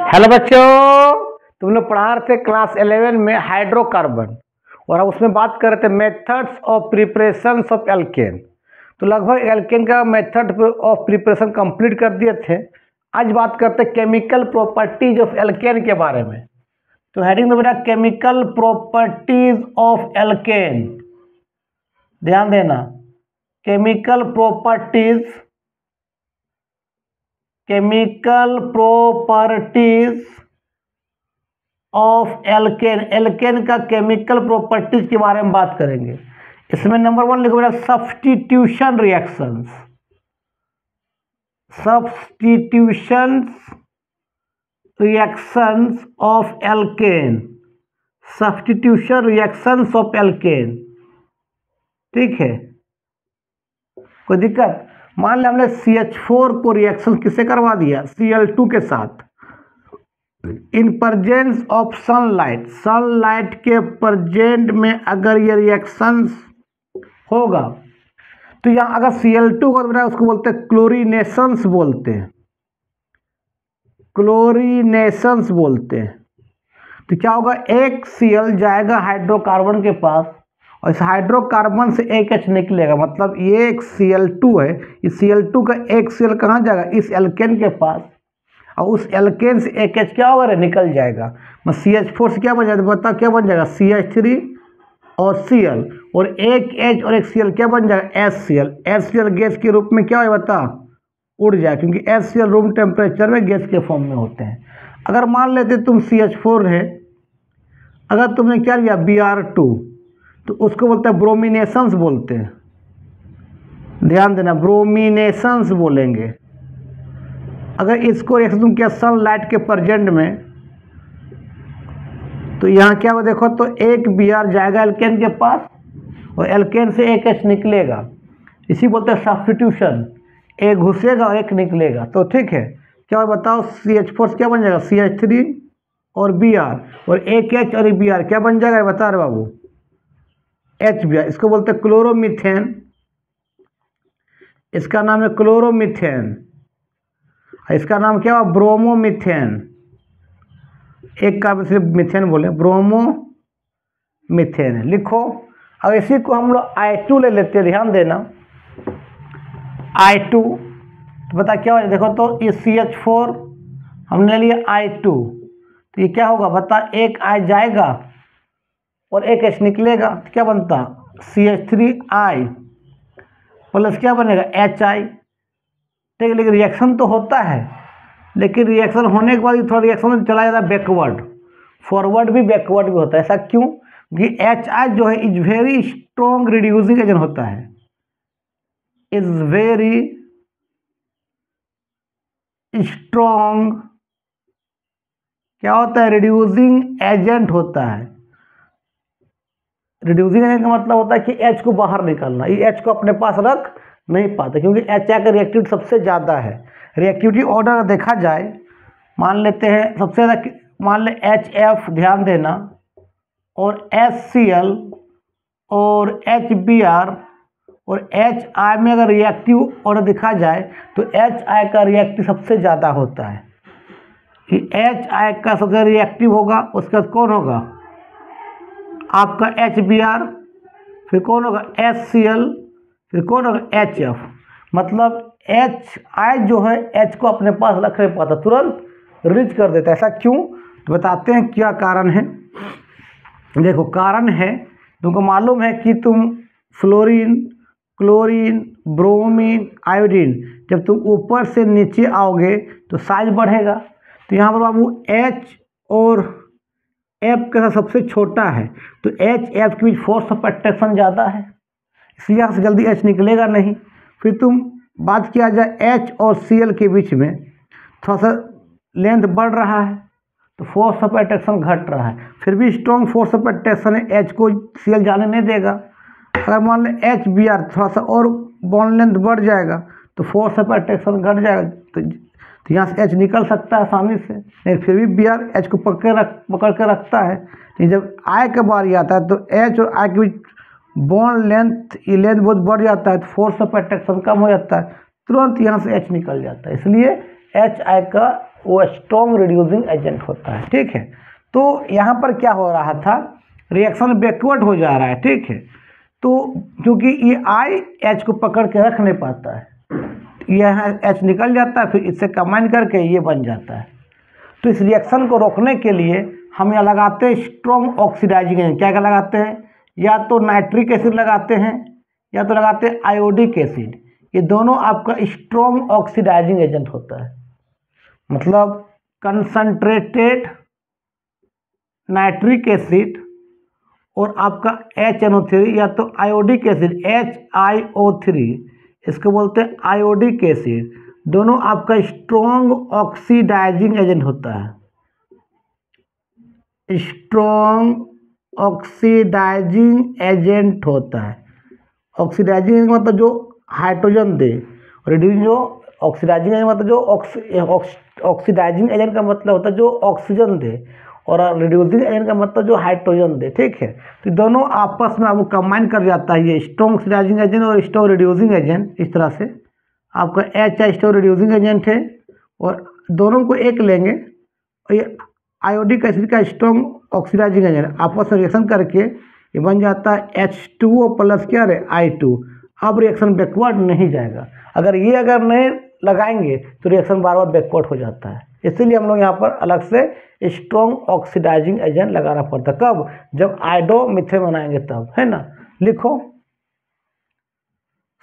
Hello बच्चों, तुम लोग पढ़ा रहे थे क्लास 11 में हाइड्रोकार्बन और हम उसमें बात कर रहे थे methods of preparation of alkene. तो लगभग एल्केन का मेथड ऑफ प्रिपरेशन कंप्लीट कर दिए थे। आज बात करते हैं केमिकल प्रॉपर्टीज ऑफ एल्केन के बारे में। तो हेडिंग में बेटा केमिकल प्रॉपर्टीज ऑफ एल्केन, ध्यान देना। Chemical properties of alkene, alkene का केमिकल प्रॉपर्टीज के बारे में बात करेंगे। इसमें नंबर 1 लिखो बेटा substitution reactions. Of alkene, substitution reactions of alkene. ठीक है, कोई दिक्कत? मान लिया हमने CH4 को रिएक्शन किससे करवा दिया, Cl2 के साथ। In presence of sunlight, sunlight के प्रेजेंट में अगर ये रिएक्शंस होगा तो यहाँ अगर Cl2 को तो उसको बोलते हैं क्लोरीनेशंस बोलते हैं, क्लोरीनेशंस बोलते हैं। तो क्या होगा, एक Cl जाएगा हाइड्रोकार्बन के पास और इस हाइड्रोकार्बन से एक H निकलेगा। मतलब ये एक Cl2 है, इस Cl2 का एक Cl कहाँ जाएगा, इस एल्केन के पास, और उस एल्केन से एक H क्या होगा, निकल जाएगा। मतलब CH4 से क्या बन जाएगा, बता क्या बन जाएगा, CH3 और Cl, और एक H और एक Cl क्या बन जाएगा, HCl। HCl गैस के रूप में क्या है बता, उड़ जाए, क्योंकि HCl रूम टेम्परेचर में गैस के फॉर्म में होते हैं। अगर मान लेते तुम CH4 है, अगर तुमने क्या लिया Br2, तो उसको बोलते हैं ब्रोमिनेशंस बोलते हैं। ध्यान देना, ब्रोमिनेशंस बोलेंगे। अगर इसको रिएक्शन तुम किया सनलाइट के प्रेजेंट में, तो यहाँ क्या होगा देखो, तो एक Br जाएगा एल्केन के पास और एल्केन से एक H निकलेगा। इसी बोलते हैं सब्स्टिट्यूशन, एक घुसेगा और एक निकलेगा। तो ठीक है, क्या बताओ, CH4 क्या बन जाएगा, CH3 और Br, और एक H और एक Br क्या बन जाएगा, बता रहे बाबू, HBr। इसको बोलते हैं क्लोरोमीथेन, इसका नाम है क्लोरोमीथेन, इसका नाम क्या हुआ, ब्रोमोमीथेन। एक का सिर्फ मीथेन बोले, ब्रोमोमीथेन लिखो। अब इसी को हम लोग I2 ले लेते हैं, ध्यान देना। I2 तो बता क्या हो, देखो तो ये CH4 हमने लिया I2, तो ये क्या होगा बता, एक I जाएगा और एक H निकलेगा। तो क्या बनता, CH3I प्लस क्या बनेगा, HI। ठीक है, लेकिन रिएक्शन तो होता है, लेकिन रिएक्शन होने के बाद थोड़ा रिएक्शन चला जाता है बैकवर्ड, फॉरवर्ड भी बैकवर्ड भी होता है। ऐसा क्यों, क्योंकि HI जो है is very strong reducing agent होता है, इज वेरी स्ट्रॉन्ग क्या होता है, रिड्यूसिंग एजेंट होता है। रिड्यूसिंग एजेंट का मतलब होता है कि H को बाहर निकालना, ये H को अपने पास रख नहीं पाता, क्योंकि HI का रिएक्टिविटी सबसे ज़्यादा है। रिएक्टिविटी ऑर्डर देखा जाए, मान लेते हैं सबसे ज़्यादा, मान ले HF, ध्यान देना, और HCl और HBr और HI में अगर रिएक्टिव ऑर्डर देखा जाए तो HI का रिएक्टिव सबसे ज़्यादा होता है। कि HI का सबसे रिएक्टिव होगा, उसका कौन होगा आपका HBr, फिर कौन होगा HCl, फिर कौन होगा HF। मतलब HI जो है H को अपने पास रख नहीं पाता, तुरंत रिलीज कर देता है। ऐसा क्यों, तो बताते हैं क्या कारण है। देखो कारण है, तुमको मालूम है कि तुम फ्लोरीन, क्लोरीन, ब्रोमीन, आयोडीन, जब तुम ऊपर से नीचे आओगे तो साइज बढ़ेगा। तो यहाँ पर बाबू H और F के साथ सबसे छोटा है, तो HF के बीच फोर्स ऑफ अट्रैक्शन ज़्यादा है, इसलिए यहाँ से जल्दी H निकलेगा नहीं। फिर तुम बात किया जाए H और Cl के बीच में थोड़ा सा लेंथ बढ़ रहा है, तो फोर्स ऑफ अट्रैक्शन घट रहा है। फिर भी स्ट्रॉन्ग फोर्स ऑफ अट्रैक्शन है, H को Cl जाने नहीं देगा। अगर मान लें HBr थोड़ा सा और बॉन्ड लेंथ बढ़ जाएगा तो फोर्स ऑफ अट्रैक्शन घट जाएगा, तो यहाँ से H निकल सकता है आसानी से, लेकिन फिर भी Br H को पकड़ के रखता है। लेकिन जब I का बारी आता है तो H और I के बीच बॉन्ड लेंथ, ये लेंथ बहुत बढ़ जाता है, तो फोर्स ऑफ अट्रैक्शन कम हो जाता है, तुरंत यहाँ से H निकल जाता है। इसलिए HI का वो स्ट्रॉन्ग रिड्यूसिंग एजेंट होता है। ठीक है, तो यहाँ पर क्या हो रहा था, रिएक्शन बैकवर्ड हो जा रहा है। ठीक है, तो क्योंकि ये आई एच को पकड़ के रख नहीं पाता है, यह एच निकल जाता है, फिर इससे कंबाइन करके ये बन जाता है। तो इस रिएक्शन को रोकने के लिए हम यहाँ लगाते हैं स्ट्रॉन्ग ऑक्सीडाइजिंग एजेंट। क्या क्या लगाते हैं, या तो नाइट्रिक एसिड लगाते हैं या तो लगाते हैं आयोडिक एसिड। ये दोनों आपका स्ट्रॉन्ग ऑक्सीडाइजिंग एजेंट होता है, मतलब कंसंट्रेटेड नाइट्रिक एसिड और आपका HNO3 या तो आयोडिक एसिड HiO3, इसको बोलते हैं आयोडिक एसिड, दोनों आपका स्ट्रॉन्ग ऑक्सीडाइजिंग एजेंट होता है। स्ट्रॉन्ग ऑक्सीडाइजिंग एजेंट होता है। ऑक्सीडाइजिंग मतलब जो हाइड्रोजन दे, रिड्यूसिंग जो ऑक्सीडाइजिंग एजेंट मतलब जो ऑक्सीडाइजिंग एजेंट का मतलब होता है जो ऑक्सीजन दे, और रिड्यूसिंग एजेंट का मतलब जो हाइड्रोजन दे। ठीक है, तो दोनों आपस में आपको कंबाइन कर जाता है, ये स्ट्रॉन्ग ऑक्सीडाइजिंग एजेंट और स्ट्रॉन्ग रिड्यूसिंग एजेंट। इस तरह से आपका HI स्ट्रॉन्ग रिड्यूसिंग एजेंट है, और दोनों को एक लेंगे और ये आयोडिक एसिड का स्ट्रॉन्ग ऑक्सीडाइजिंग एजेंट आपस में रिएक्शन करके ये बन जाता है H2O प्लस क्या है I2। अब रिएक्शन बैकवर्ड नहीं जाएगा, अगर नहीं लगाएंगे तो रिएक्शन बार बार बैकवर्ड हो जाता है। इसीलिए हम लोग यहाँ पर अलग से स्ट्रॉन्ग ऑक्सीडाइजिंग एजेंट लगाना पड़ता है। कब, जब आयोडोमिथेन बनाएंगे तब, है ना। लिखो,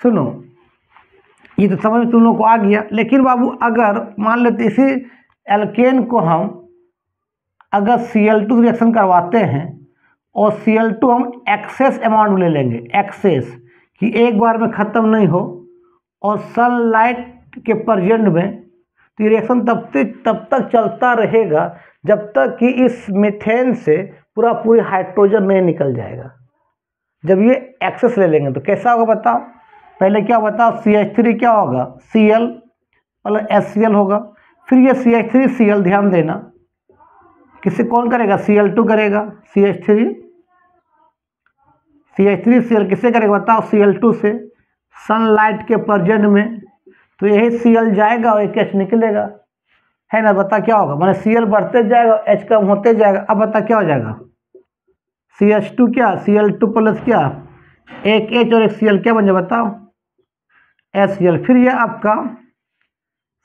सुनो, ये तो समझ में तुम लोग को आ गया। लेकिन बाबू अगर मान लेते इसी एल्केन को हम अगर Cl2 रिएक्शन करवाते हैं और Cl2 हम एक्सेस अमाउंट ले लेंगे, एक्सेस कि एक बार में ख़त्म नहीं हो, और सनलाइट के प्रेजेंट में, तो ये रिएक्शन तब तक चलता रहेगा जब तक कि इस मीथेन से पूरी हाइड्रोजन नहीं निकल जाएगा। जब ये एक्सेस ले लेंगे तो कैसा होगा बताओ, पहले क्या बताओ, CH3 क्या होगा, Cl मतलब HCl होगा, फिर ये CH3Cl, ध्यान देना, किससे कौन करेगा, Cl2 करेगा, CH3Cl किससे करेगा बताओ, Cl2 से, सनलाइट के प्रेजेंट में, तो यही Cl जाएगा और एक H निकलेगा, है ना। बता क्या होगा, माने Cl बढ़ते जाएगा, H कम होते जाएगा। अब बता क्या हो जाएगा, CH2 क्या, Cl2 प्लस क्या, एक H और एक Cl क्या बन जाए बताओ, HCl। फिर ये आपका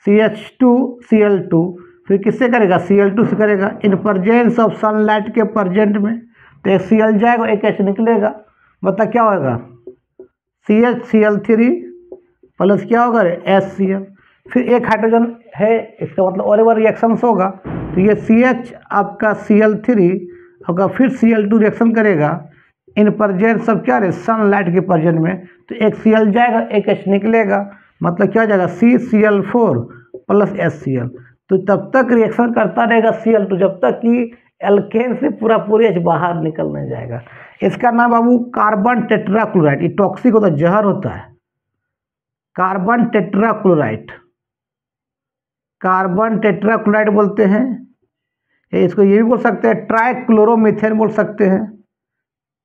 CH2Cl2 फिर किससे करेगा, Cl2 से करेगा, इन प्रेजेंस ऑफ सनलाइट के प्रेजेंट में, तो एक Cl जाएगा एक H निकलेगा। बता क्या होगा, CHCl3 प्लस क्या होगा, HCl। फिर एक हाइड्रोजन है, इसका मतलब और एक बार रिएक्शंस होगा, तो ये CH आपका Cl3 होगा, फिर Cl2 रिएक्शन करेगा इन प्रेजेंस ऑफ क्या है, सनलाइट के प्रेजेंट में, तो एक Cl जाएगा एक H निकलेगा, मतलब क्या हो जाएगा, CCl4 प्लस HCl। तो तब तक रिएक्शन करता रहेगा Cl2 जब तक कि एल्केन से पूरी H बाहर निकल नहीं जाएगा। इसका नाम बाबू कार्बन टेट्राक्लोराइड, ये टॉक्सिक होता है, जहर होता है, कार्बन टेट्राक्लोराइड, कार्बन टेट्राक्लोराइड बोलते हैं। इसको ये भी बोल सकते हैं ट्राइक्लोरोमीथेन बोल सकते हैं,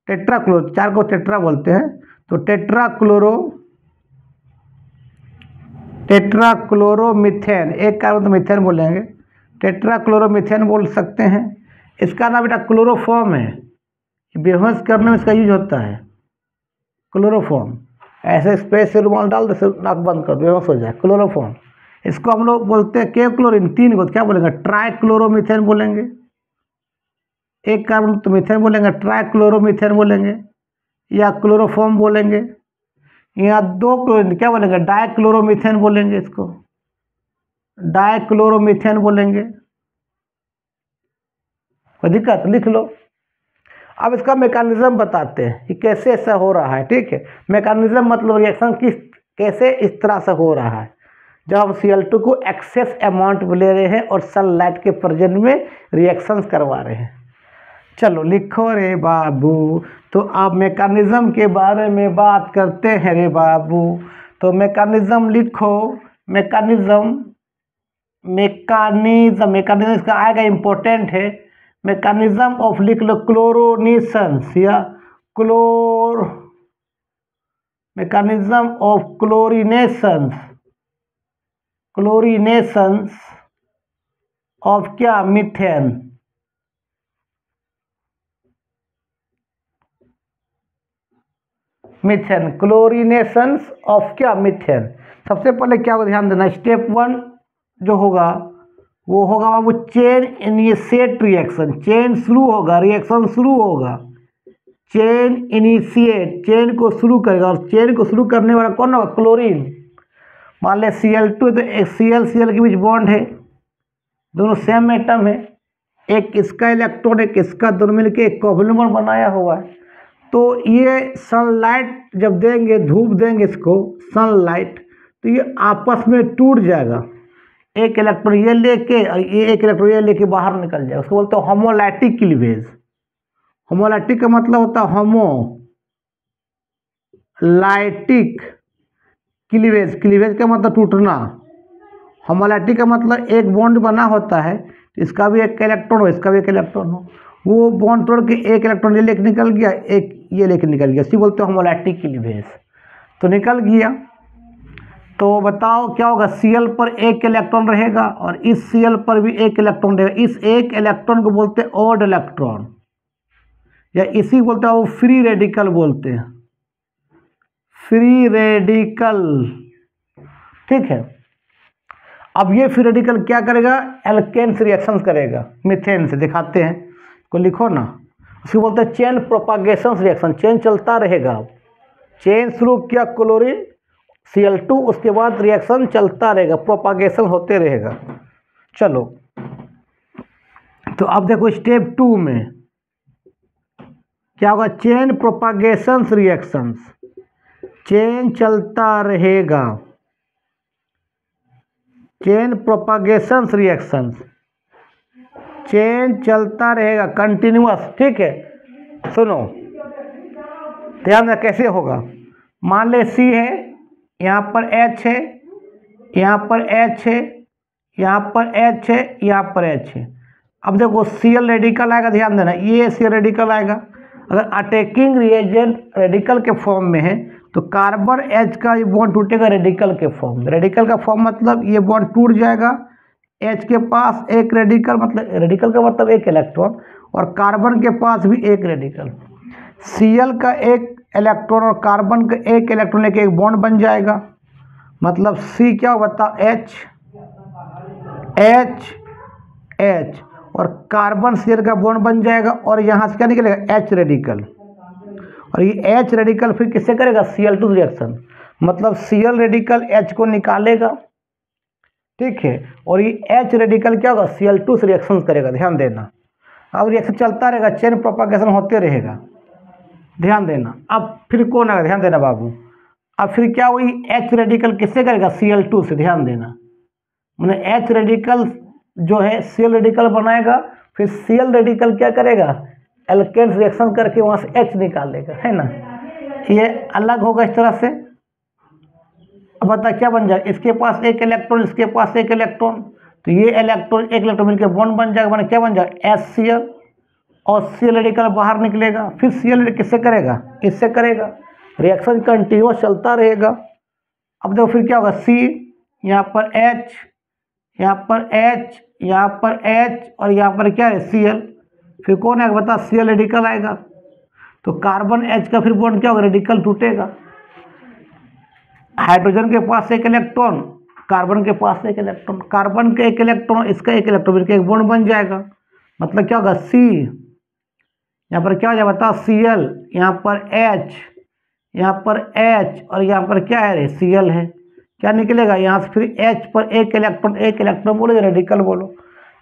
टेट्राक्लोरो, चार को टेट्रा बोलते हैं, तो टेट्राक्लोरोमीथेन, एक कार्बन तो मीथेन बोलेंगे, टेट्राक्लोरोमीथेन बोल सकते हैं। इसका नाम बेटा क्लोरोफॉर्म है, बेहोश करने में इसका यूज होता है, क्लोरोफॉर्म। ऐसे स्पेस से रुमाल डाल दो, नाक बंद कर दो, बेहोश हो जाए, क्लोरोफॉर्म। इसको हम लोग बोलते हैं के क्लोरीन, 3 को क्या बोलेंगे, ट्राइक्लोरोमीथेन बोलेंगे। एक कार्बन तो मीथेन बोलेंगे, ट्राइक्लोरोमीथेन बोलेंगे, या क्लोरोफॉर्म बोलेंगे। यहाँ 2 क्लोरीन क्या बोलेंगे, डाइक्लोरोमीथेन बोलेंगे, इसको डाइक्लोरोमीथेन बोलेंगे। कोई दिक्कत, लिख लो। अब इसका मैकेनिज्म बताते हैं कि कैसे ऐसा हो रहा है। ठीक है, मैकेनिज्म मतलब रिएक्शन कैसे इस तरह से हो रहा है, जब हम Cl2 को एक्सेस अमाउंट में ले रहे हैं और सनलाइट के प्रेजेंट में रिएक्शंस करवा रहे हैं। चलो लिखो रे बाबू, तो अब मैकेनिज्म के बारे में बात करते हैं रे बाबू। तो मैकेनिज्म लिखो, मैकेनिज्म इसका आएगा, इम्पोर्टेंट है। मैकेनिज्म ऑफ, लिख लो, क्लोरोनेशंस या मैकेनिज्म ऑफ क्लोरीनेशंस ऑफ क्या, मीथेन। मीथेन, क्लोरीनेशन ऑफ क्या, मीथेन। सबसे पहले क्या होगा ध्यान देना, स्टेप 1 जो होगा वो होगा बाबू चेन इनिशिएट रिएक्शन, चेन शुरू होगा, रिएक्शन शुरू होगा, चेन इनिशिएट, चेन को शुरू करेगा, और चेन को शुरू करने वाला कौन होगा, क्लोरीन। मान ले Cl2 तो एक Cl के बीच बॉन्ड है, दोनों सेम एटम है, एक इसका इलेक्ट्रॉन एक इसका, दोनों मिलकर एक कोवैलेंट बॉन्ड बनाया हुआ है। तो ये सनलाइट जब देंगे, धूप देंगे इसको सनलाइट, तो ये आपस में टूट जाएगा, एक इलेक्ट्रॉन ये लेके और ये एक इलेक्ट्रॉन ये लेके बाहर निकल जाएगा, उसको बोलते हैं होमोलैटिक क्लीवेज। होमोलैटिक का मतलब होता है होमोलाइटिक क्लीवेज, क्लीवेज का मतलब टूटना, होमोलैटिक का मतलब एक बॉन्ड बना होता है, इसका भी एक इलेक्ट्रॉन हो इसका भी एक इलेक्ट्रॉन हो, वो बॉन्ड तोड़ के एक इलेक्ट्रॉन ये लेके निकल गया, एक ये लेके निकल गया, इसी बोलते हैं होमोलैटिक क्लीवेज। तो निकल गया, तो बताओ क्या होगा, Cl पर एक इलेक्ट्रॉन रहेगा और इस Cl पर भी एक इलेक्ट्रॉन रहेगा, इस एक इलेक्ट्रॉन को बोलते हैं ऑड इलेक्ट्रॉन, या इसी को बोलते हैं वो फ्री रेडिकल बोलते हैं, फ्री रेडिकल। ठीक है, अब ये फ्री रेडिकल क्या करेगा, एल्केन से रिएक्शन करेगा, मीथेन से, दिखाते हैं, को लिखो ना, उसको बोलते हैं चेन प्रोपागेशन रिएक्शन, चेन चलता रहेगा, चेन शुरू किया क्लोरीन Cl2, उसके बाद रिएक्शन चलता रहेगा, प्रोपागेशन होते रहेगा। चलो तो अब देखो स्टेप 2 में क्या होगा, चेन प्रोपागेशन रिएक्शंस, चेन चलता रहेगा, चेन प्रोपागेशन रिएक्शंस, चेन चलता रहेगा कंटिन्यूअस। ठीक है, सुनो ध्यान में कैसे होगा, मान ले C है, यहाँ पर H है, यहाँ पर H है, यहाँ पर H है, यहाँ पर H है। अब देखो Cl रेडिकल आएगा, ध्यान देना, ये Cl रेडिकल आएगा, अगर अटैकिंग रिएजेंट रेडिकल के फॉर्म में है तो कार्बन H का ये बॉन्ड टूटेगा रेडिकल के फॉर्म में। रेडिकल का फॉर्म मतलब ये बॉन्ड टूट जाएगा, H के पास एक रेडिकल, मतलब रेडिकल का मतलब एक इलेक्ट्रॉन, और कार्बन के पास भी एक रेडिकल। Cl का एक इलेक्ट्रॉन और कार्बन का एक इलेक्ट्रॉन लेके एक बॉन्ड बन जाएगा, मतलब C क्या बताओ, H H H, और कार्बन Cl का बॉन्ड बन जाएगा, और यहाँ से क्या निकलेगा, H रेडिकल, और ये H रेडिकल फिर किससे करेगा, Cl2 रिएक्शन, मतलब Cl रेडिकल H को निकालेगा। ठीक है, और ये H रेडिकल क्या होगा, Cl2 से रिएक्शन करेगा, ध्यान देना। अब रिएक्शन चलता रहेगा, चेन प्रोपागेशन होते रहेगा, ध्यान देना। अब फिर कौन आएगा, ध्यान देना बाबू, अब फिर क्या हुई, H रेडिकल किससे करेगा, Cl2 से, ध्यान देना, मैंने H रेडिकल जो है Cl रेडिकल बनाएगा, फिर Cl रेडिकल क्या करेगा, एल्केन रिएक्शन करके वहाँ से H निकालेगा, है ना, ये अलग होगा इस तरह से। अब बता क्या बन जाएगा, इसके पास एक इलेक्ट्रॉन, इसके पास एक इलेक्ट्रॉन, तो ये इलेक्ट्रॉन एक इलेक्ट्रॉन मिलकर बॉन्ड बन जाएगा, मैंने क्या बन जाएगा, HCl, और Cl रेडिकल बाहर निकलेगा, फिर Cl किससे करेगा, इससे करेगा, रिएक्शन कंटिन्यूअस चलता रहेगा। अब देखो फिर क्या होगा, C, यहाँ पर H, यहाँ पर H, यहाँ पर H, और यहाँ पर क्या है, Cl, फिर कौन आएगा बता, Cl रेडिकल आएगा, तो कार्बन H का फिर बॉन्ड क्या होगा, रेडिकल टूटेगा, हाइड्रोजन के पास एक इलेक्ट्रॉन, कार्बन के पास एक इलेक्ट्रॉन, कार्बन के एक इलेक्ट्रॉन, इसका एक इलेक्ट्रॉन मिलकर एक बॉन्ड बन जाएगा, मतलब क्या होगा, C, यहाँ पर क्या हो जाएगा बता, Cl, यहाँ पर H, यहाँ पर H, और यहाँ पर क्या है, Cl है, क्या निकलेगा यहाँ से, फिर H पर एक इलेक्ट्रॉन बोलो, रेडिकल बोलो,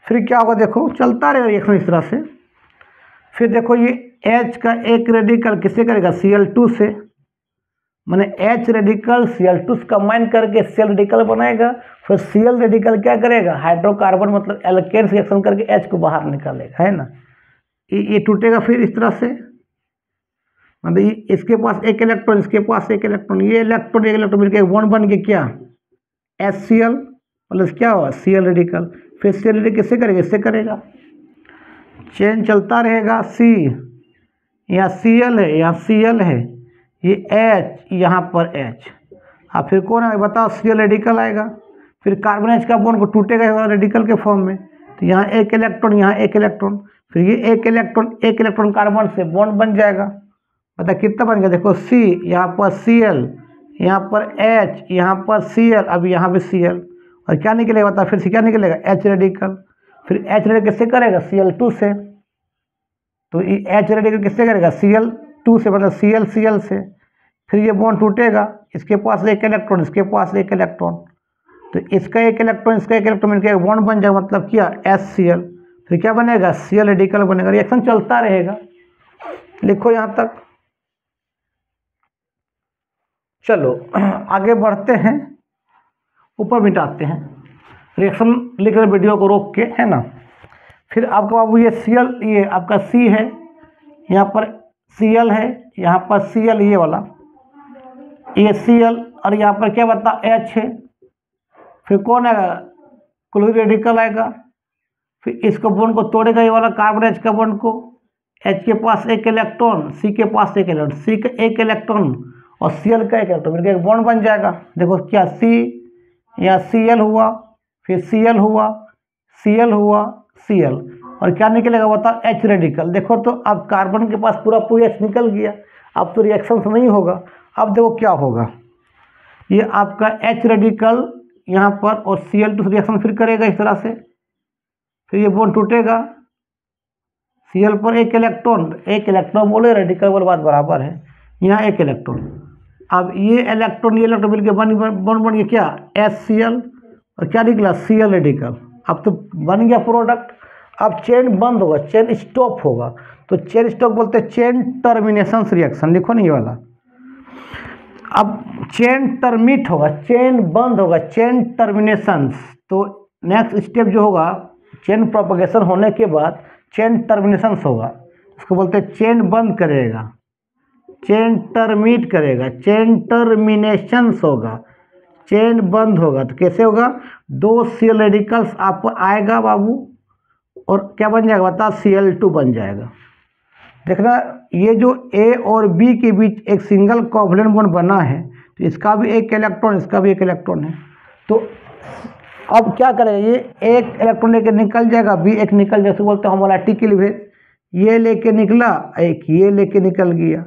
फिर क्या होगा, देखो चलता रहेगा रिएक्शन इस तरह से। फिर देखो ये H का एक रेडिकल किससे करेगा, Cl2 से, मैंने H रेडिकल Cl2 से कंबाइन करके Cl रेडिकल बनाएगा, फिर Cl रेडिकल क्या करेगा, हाइड्रोकार्बन मतलब एल्केन रिएक्शन करके H को बाहर निकालेगा, है ना, ये टूटेगा फिर इस तरह से, मतलब इसके पास एक इलेक्ट्रॉन, इसके पास एक इलेक्ट्रॉन, ये इलेक्ट्रॉन एक इलेक्ट्रॉन मिलकर एक बॉन्ड बन के क्या, HCl प्लस क्या होगा, Cl रेडिकल, फिर Cl रेडिकल किससे करेगा, इससे करेगा, चेन चलता रहेगा। C, यहाँ Cl है, यहाँ Cl है, ये H, यहाँ पर H, अब फिर कौन आएगा बताओ, Cl रेडिकल आएगा, फिर कार्बन H का बॉन्ड को टूटेगा रेडिकल के फॉर्म में, तो यहाँ एक इलेक्ट्रॉन, यहाँ एक इलेक्ट्रॉन, फिर ये एक इलेक्ट्रॉन कार्बन से बॉन्ड बन जाएगा। पता कितना बन गया, देखो C, यहाँ पर Cl, यहाँ पर H, यहाँ पर Cl, अब यहाँ पे Cl, और क्या निकलेगा बता, फिर से क्या निकलेगा, H रेडिकल। फिर H रेडिकल किससे करेगा, Cl2 से। तो ये H रेडिकल किससे करेगा, Cl2 से, मतलब Cl से। फिर ये बॉन्ड टूटेगा, इसके पास एक इलेक्ट्रॉन, इसके पास एक इलेक्ट्रॉन, तो इसका एक इलेक्ट्रॉन, इसका एक इलेक्ट्रॉन मिलकर बॉन्ड बन जाएगा, मतलब क्या, HCl। फिर क्या बनेगा, Cl रेडिकल बनेगा। रिएक्शन चलता रहेगा। लिखो यहाँ तक। चलो आगे बढ़ते हैं, ऊपर मिटाते हैं, रिएक्शन लिख रहे वीडियो को रोक के, है ना। फिर आपका बाबू ये Cl, ये आपका C है, यहाँ पर Cl है, यहाँ पर Cl ये वाला, ये Cl, और यहाँ पर क्या बता, H है। फिर कौन आएगा, क्लोरीन रेडिकल आएगा। फिर इसको बॉन्ड को तोड़ेगा, ये वाला कार्बन H का बॉन्ड को, H के पास एक इलेक्ट्रॉन, C के पास एक इलेक्ट्रॉन, C का एक इलेक्ट्रॉन और Cl का एक इलेक्ट्रॉन मिलकर एक बॉन्ड बन जाएगा। देखो क्या, C, यहाँ Cl हुआ, फिर Cl हुआ, Cl हुआ, Cl, और क्या निकलेगा बता, H रेडिकल। देखो तो अब कार्बन के पास पूरा H निकल गया, अब तो रिएक्शन नहीं होगा। अब देखो क्या होगा, ये आपका H रेडिकल यहाँ पर और Cl2 रिएक्शन फिर करेगा इस तरह से, फिर ये बॉन्ड टूटेगा, Cl पर एक इलेक्ट्रॉन बोले, रेडिकल वाली बात बराबर है, यहाँ एक इलेक्ट्रॉन। अब ये इलेक्ट्रॉन मिलकर बॉन्ड बन गया क्या, HCl, और क्या निकला, Cl रेडिकल। अब तो बन गया प्रोडक्ट। अब चेन बंद होगा, चेन स्टॉप होगा, तो चेन स्टॉप बोलते हैं चेन टर्मिनेशन रिएक्शन। लिखो नहीं ये वाला। अब चेन टर्मिट होगा, चेन बंद होगा, चेन टर्मिनेशंस। तो नेक्स्ट स्टेप जो होगा, चेन प्रोपगेशन होने के बाद चेन टर्मिनेशंस होगा, इसको बोलते हैं चेन बंद करेगा, चेन टर्मिट करेगा, चेन टर्मिनेशंस होगा, चेन बंद होगा। तो कैसे होगा, दो Cl रेडिकल्स आप आएगा बाबू, और क्या बन जाएगा बता, Cl2 बन जाएगा। देखना ये जो A और B के बीच एक सिंगल कोवैलेंट बॉन्ड बना है, तो इसका भी एक इलेक्ट्रॉन, इसका भी एक इलेक्ट्रॉन है। तो अब क्या करेगा, ये एक इलेक्ट्रॉन लेके निकल जाएगा, B एक निकल जाएगा, बोलते हैं होमोलैटिक क्लीवेज। ये लेके निकला, एक ये लेके निकल गया।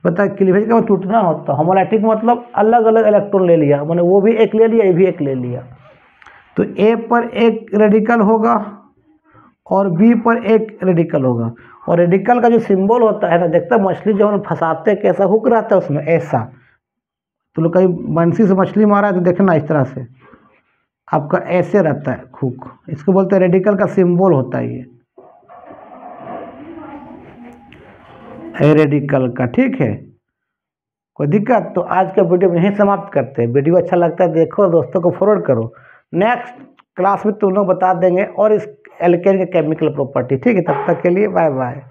पता क्लीवेज का टूटना होता है, होमोलैटिक मतलब अलग अलग इलेक्ट्रॉन ले लिया, मैंने वो भी एक ले लिया, ये भी एक ले लिया। तो A पर एक रेडिकल होगा और B पर एक रेडिकल होगा, और रेडिकल का जो सिंबल होता है ना, देखता मछली जब हम फंसाते हैं कैसा हुक रहता है उसमें, ऐसा। तो लोग कहीं बंसी से मछली मारा है तो देखना इस तरह से आपका ऐसे रहता है हुक, इसको बोलते हैं रेडिकल का सिंबल होता है ये रेडिकल का। ठीक है, कोई दिक्कत? तो आज का वीडियो में यहीं समाप्त करते हैं। वीडियो अच्छा लगता है देखो, दोस्तों को फॉरवर्ड करो। नेक्स्ट क्लास में तुम लोग बता देंगे और इस एल्केन के केमिकल प्रॉपर्टी। ठीक है, तब तक के लिए बाय बाय।